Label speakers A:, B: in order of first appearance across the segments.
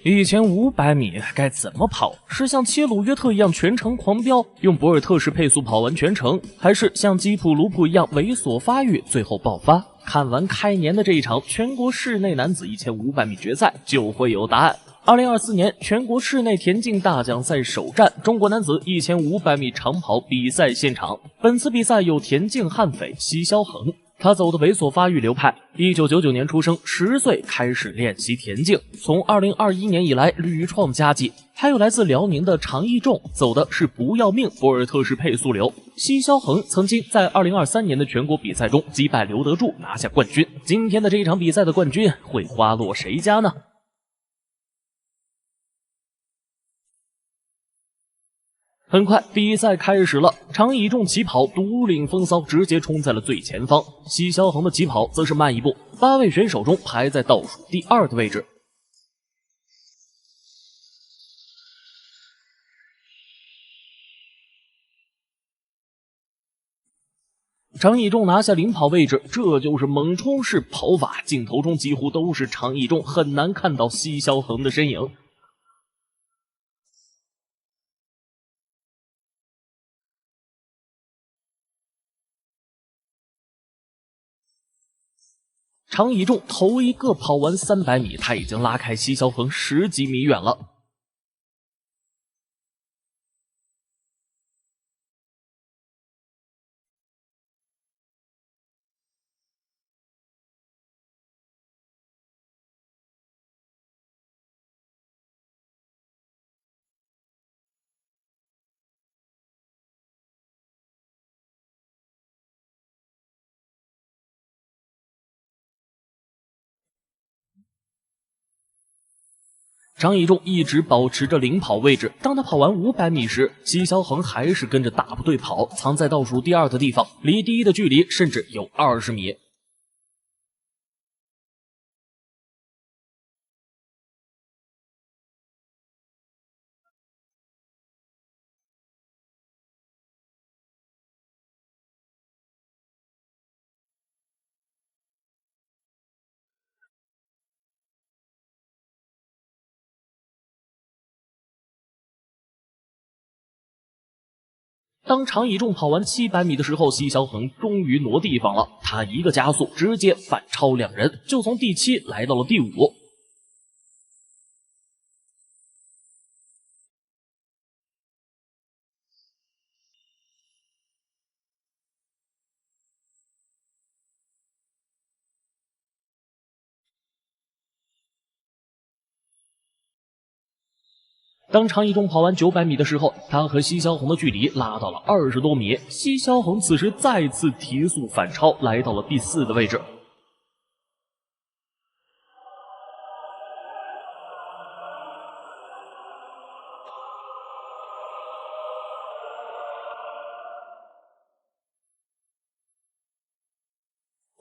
A: 1500米该怎么跑？是像切鲁约特一样全程狂飙，用博尔特式配速跑完全程，还是像基普鲁普一样猥琐发育，最后爆发？看完开年的这一场全国室内男子1500米决赛，就会有答案。2024年全国室内田径大奖赛首战，中国男子1500米长跑比赛现场。本次比赛有田径悍匪奚肖恒，他走的猥琐发育流派，1999年出生，10岁开始练习田径，从2021年以来屡创佳绩。还有来自辽宁的常义仲，走的是不要命博尔特式配速流。奚肖恒曾经在2023年的全国比赛中击败刘德柱拿下冠军。今天的这一场比赛的冠军会花落谁家呢？很快，比赛开始了。常以仲起跑独领风骚，直接冲在了最前方。奚肖恒的起跑则是慢一步，8位选手中排在倒数第2的位置。常以仲拿下领跑位置，这就是猛冲式跑法。镜头中几乎都是常以仲，很难看到奚肖恒的身影。常以仲头一个跑完300米，他已经拉开奚肖恒10几米远了。常以仲一直保持着领跑位置，当他跑完500米时，奚肖恒还是跟着大部队跑，藏在倒数第2的地方，离第1的距离甚至有20米。当常以仲跑完700米的时候，奚肖恒终于挪地方了，他一个加速直接反超2人，就从第7来到了第5。当常以仲跑完900米的时候，他和奚肖恒的距离拉到了20多米。奚肖恒此时再次提速反超，来到了第4的位置。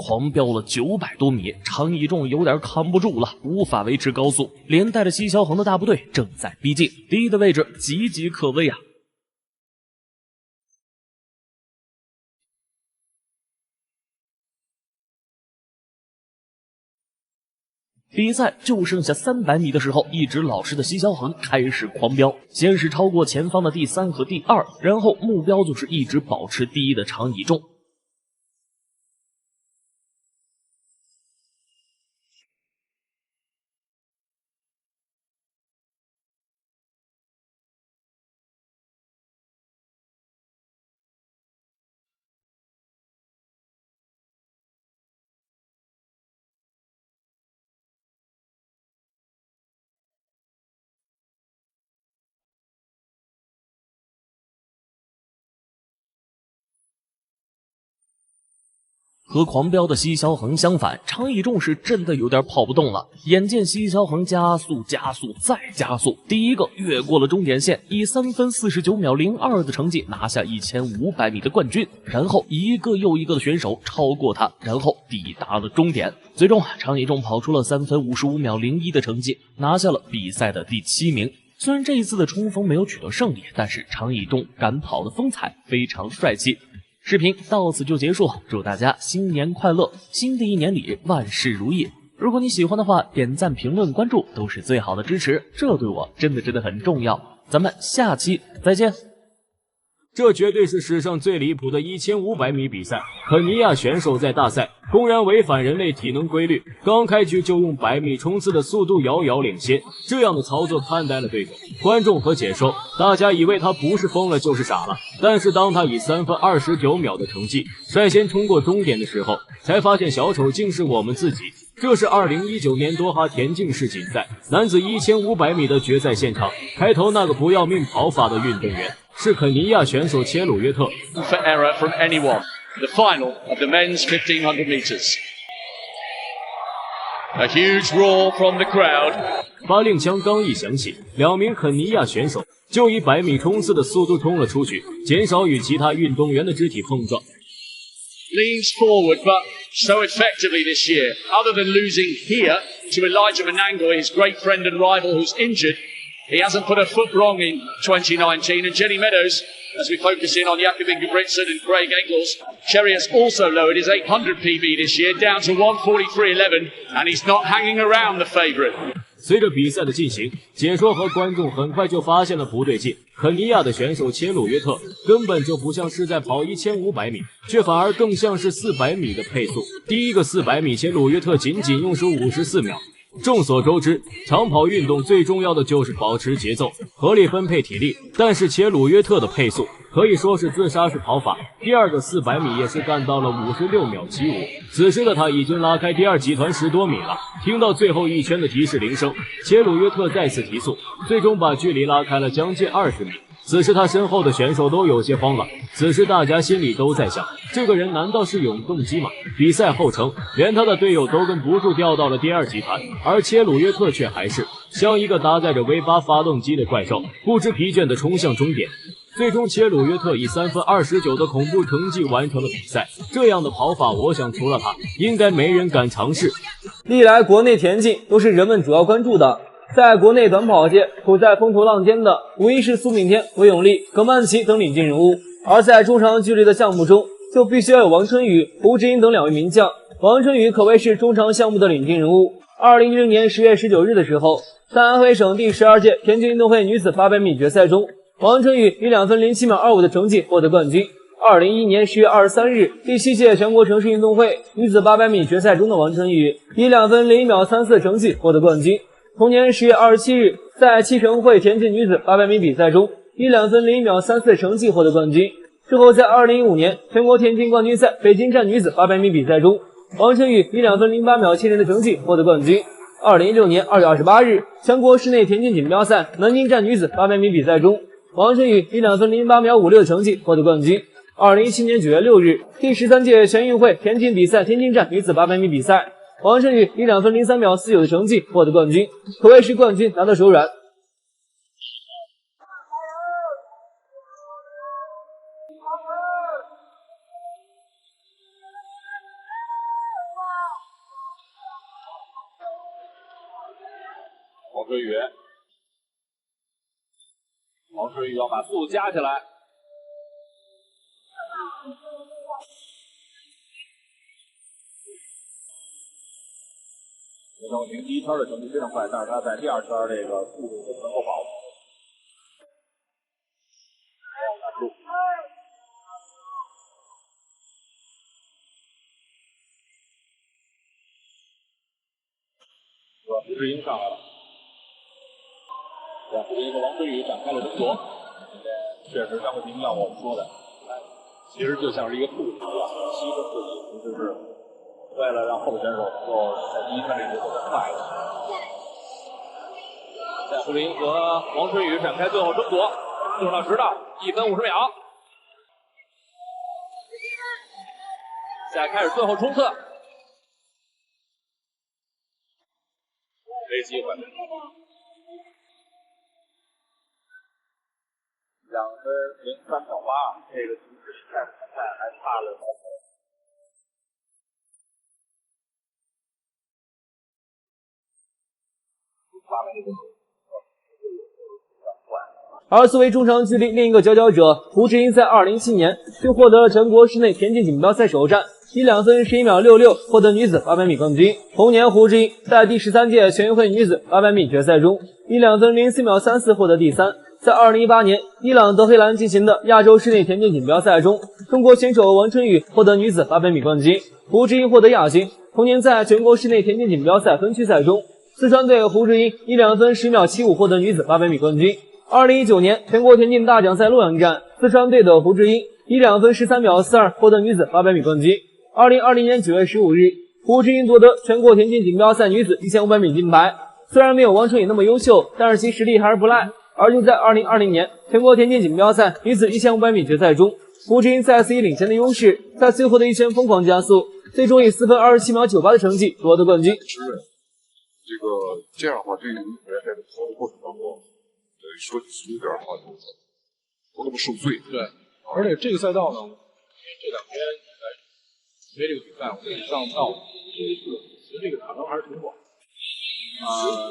A: 狂飙了900多米，常以仲有点扛不住了，无法维持高速，连带着奚肖恒的大部队正在逼近，第1的位置岌岌可危啊！比赛就剩下300米的时候，一直老实的奚肖恒开始狂飙，先是超过前方的第3和第2，然后目标就是一直保持第1的常以仲。和狂飙的奚肖恒相反，常以仲是真的有点跑不动了。眼见奚肖恒加速、加速再加速，第1个越过了终点线，以3分49秒02的成绩拿下1500米的冠军。然后一个又一个的选手超过他，然后抵达了终点。最终，常以仲跑出了3分55秒01的成绩，拿下了比赛的第7名。虽然这一次的冲锋没有取得胜利，但是常以仲赶跑的风采非常帅气。视频到此就结束，祝大家新年快乐，新的一年里万事如意。如果你喜欢的话，点赞、评论、关注都是最好的支持，这对我真的很重要。咱们下期再见。
B: 这绝对是史上最离谱的1500米比赛。肯尼亚选手在大赛公然违反人类体能规律，刚开局就用100米冲刺的速度遥遥领先，这样的操作看呆了对手、观众和解说，大家以为他不是疯了就是傻了。但是当他以3分29秒的成绩率先冲过终点的时候，才发现小丑竟是我们自己。这是2019年多哈田径世锦赛男子1500米的决赛现场，开头那个不要命跑法的运动员是肯尼亚选手切鲁约特。
C: For error from anyone. The final of the men's 1500 meters. A huge roar from the crowd.
B: 发令枪刚一响起，2名肯尼亚选手就以100米冲刺的速度冲了出去，减少与其他运动员的肢体碰撞。
C: Leans forward, but so effectively this year. Other than losing here to Elijah Manangwa, his great friend and rival who's injured, he hasn't put a foot wrong in 2019. And Jenny Meadows, as we focus in on Jakob Ingebrigtsen and Craig Engels, Cherry has also lowered his 800 PB this year down to 1:43.11, and he's not hanging around the favourite.
B: 随着比赛的进行，解说和观众很快就发现了不对劲。肯尼亚的选手切鲁约特根本就不像是在跑1500米，却反而更像是400米的配速。第一个400米，切鲁约特仅用时54秒。众所周知，长跑运动最重要的就是保持节奏，合理分配体力。但是切鲁约特的配速可以说是自杀式跑法，第二个400米也是干到了56秒75。此时的他已经拉开第二集团10多米了。听到最后一圈的提示铃声，切鲁约特再次提速，最终把距离拉开了将近20米。此时他身后的选手都有些慌了，此时大家心里都在想，这个人难道是永动机吗？比赛后程，连他的队友都跟不住掉到了第二集团，而切鲁约特却还是像一个搭载着 V8 发动机的怪兽，不知疲倦地冲向终点。最终切鲁约特以3分29的恐怖成绩完成了比赛，这样的跑法我想除了他应该没人敢尝试。
D: 历来国内田径都是人们主要关注的，在国内短跑界处在风头浪尖的无疑是苏炳添、韦永丽、葛曼棋等领军人物，而在中长距离的项目中就必须要有王春雨、胡志英等2位名将。王春雨可谓是中长项目的领军人物。2010年10月19日的时候，在安徽省第12届田径运动会女子800米决赛中，王春雨以2分07秒25的成绩获得冠军。2011年10月23日，第7届全国城市运动会女子800米决赛中的王春雨以2分01秒34的成绩获得冠军。同年10月27日，在七城会田径女子800米比赛中，以2分01秒34的成绩获得冠军。之后在2015年全国田径冠军赛北京站女子800米比赛中，王春雨以2分08秒70的成绩获得冠军。2016年2月28日，全国室内田径锦标赛南京站女子800米比赛中，王春雨以2分08秒56的成绩获得冠军。2017年9月6日，第13届全运会田径比赛天津站女子800米比赛，王春雨以2分03秒49的成绩获得冠军，可谓是冠军拿到手软。
E: 王春雨要把速度加起来。刘晓明第一圈的成绩非常快，但是他在第二圈这个速度不能够保持。胡志英上来了，对，胡志英和王春雨展开了争夺。确实像会明像我们说的，其实就像是一个兔子一样，牺牲自己，其实是为了让后选手能够在第一圈里走得快一点。在胡志英和王春雨展开最后争夺，6到10道，1分50秒。现在开始最后冲刺，没机会。2分03秒8，这个其实比赛还差了。
D: 而作为中长距离另一个佼佼者，胡志英在2017年就获得了全国室内田径锦标赛首战，以2分11秒66获得女子800米冠军。同年，胡志英在第13届全运会女子800米决赛中以2分04秒34获得第3。在2018年伊朗德黑兰进行的亚洲室内田径锦标赛中，中国选手王春雨获得女子800米冠军，胡志英获得亚军。同年，在全国室内田径锦标赛分区赛中，四川队胡志英以2分10秒75获得女子800米冠军。2019年全国田径大奖赛洛阳站，四川队的胡志英以2分13秒42获得女子800米冠军。2020年9月15日，胡志英夺得全国田径锦标赛女子1500米金牌。虽然没有王春雨那么优秀，但是其实力还是不赖。而就在2020年全国田径锦标赛女子1500米决赛中，胡志英再次以领先的优势，在最后的一圈疯狂加速，最终以4分27秒98的成绩夺得冠军。
F: 这样的话，对于你比赛的跑的过程当中，等于说有点好像不那么受罪。
E: 对，而且这个赛道呢，因为这2天来准备这个比赛，我们上道第一次，其实这个场程还是挺广。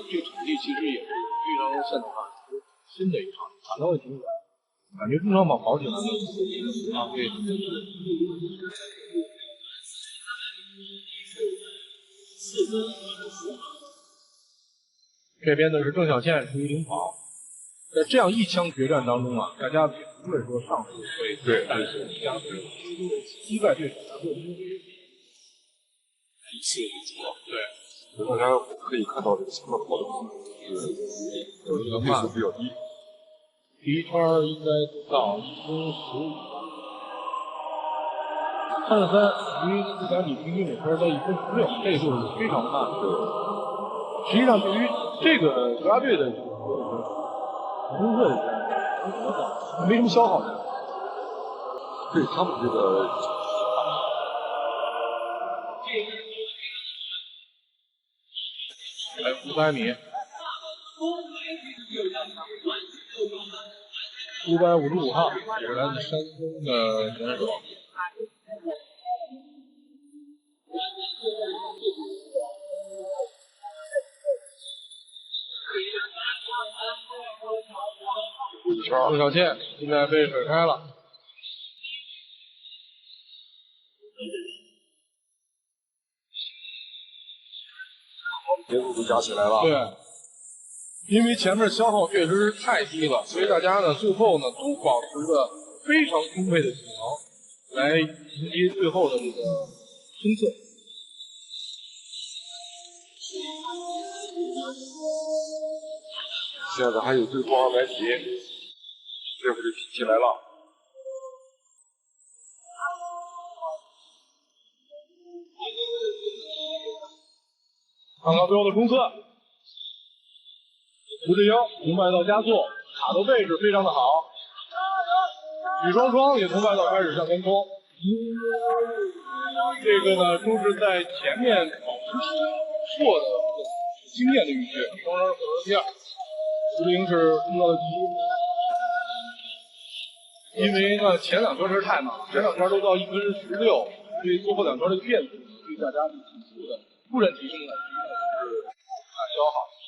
E: 这个场地其实也是非常现代化。新的一场，场道也挺远，感觉中长跑跑起来对。这边呢是郑小倩处于领跑，在这样一枪决战当中啊，大家也不会说上次会但是加速击败对手的过程
F: 一次为主了。
E: 对，
F: 大家可以看到这个前面跑的配速比较低。
E: 第一圈应该到1分15吧，33于100米平均每圈在1分16，这就是非常慢的。实际上，对于这个国家队的功课里边，没什么消耗的。
F: 对他们这个
E: 还有500米。555号也是来自山东的选手。郑小倩现在被甩开了。
F: 节奏都加起来了。
E: 对。因为前面消耗确实太低了，所以大家呢最后呢都保持着非常充沛的体能来迎接最后的这个冲刺。
F: 现在还有最后200米，这回就拼起来了。
E: 看到最后的冲刺。胡志英同赛道加速，卡的位置非常的好。李双双也同赛道开始向前冲。这个呢，都是在前面保持体魄的经验的预示。李双双获得第2，胡志英是冲到了第1。因为呢，前2圈实在太慢了，前2圈都到1分16，所以最后2圈的变速对大家的体速的突然提升呢，实际上是大消耗。